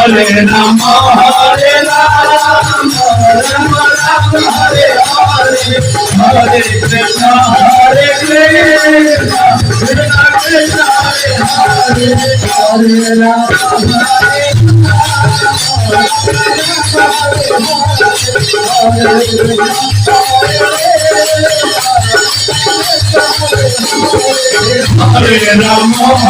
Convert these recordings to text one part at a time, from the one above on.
Hare Rama, Hare Rama, Rama Rama, Hare Hare, Hare Krishna, Hare Krishna, Krishna Krishna, Hare Hare, Hare Rama, Hare Rama,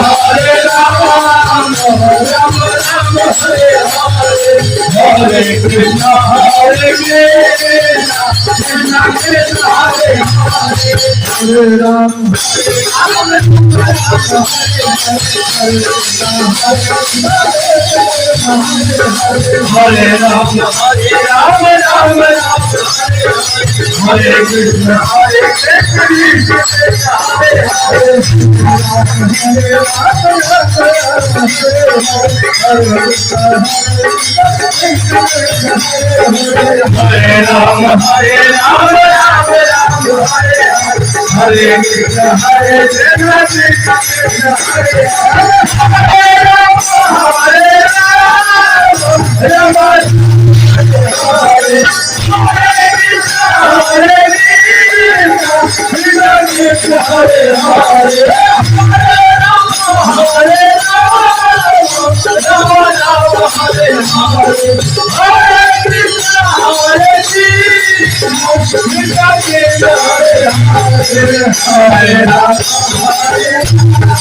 Hare Rama, Rama Rama, Hare Hare, Hare Krishna, Hare Krishna, Krishna Krishna, Hare Hare, Hare Rama, Hare Rama, Hare Rama, Rama Rama, Hare Krishna, Hare Krishna,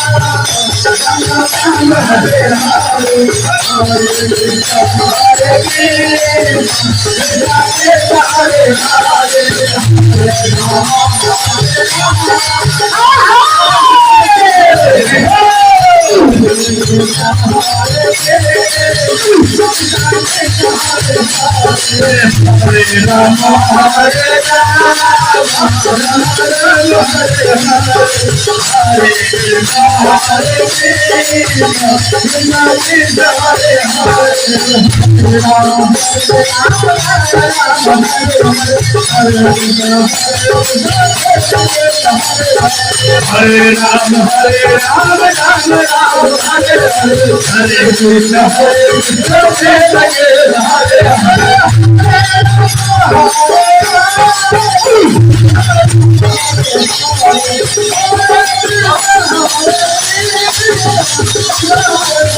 Krishna Krishna, Hare Hare, Hare Rama, Hare Rama, Rama Rama, Hare Hare, Hare Krishna, Hare Krishna, Krishna Krishna, Hare Hare, Hare Rama, Hare Rama,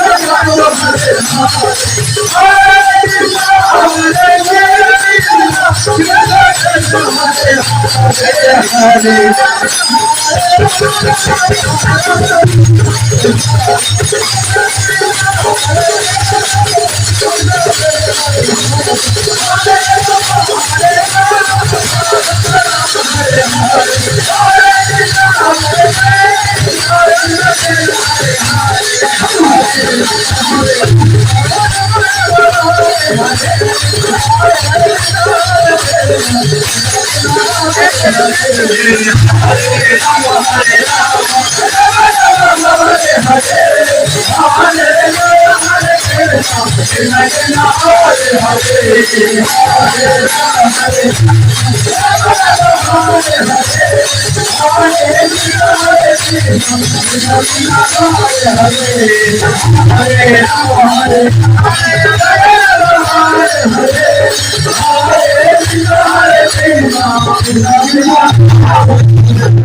Rama Hare Krishna, Hare Hare,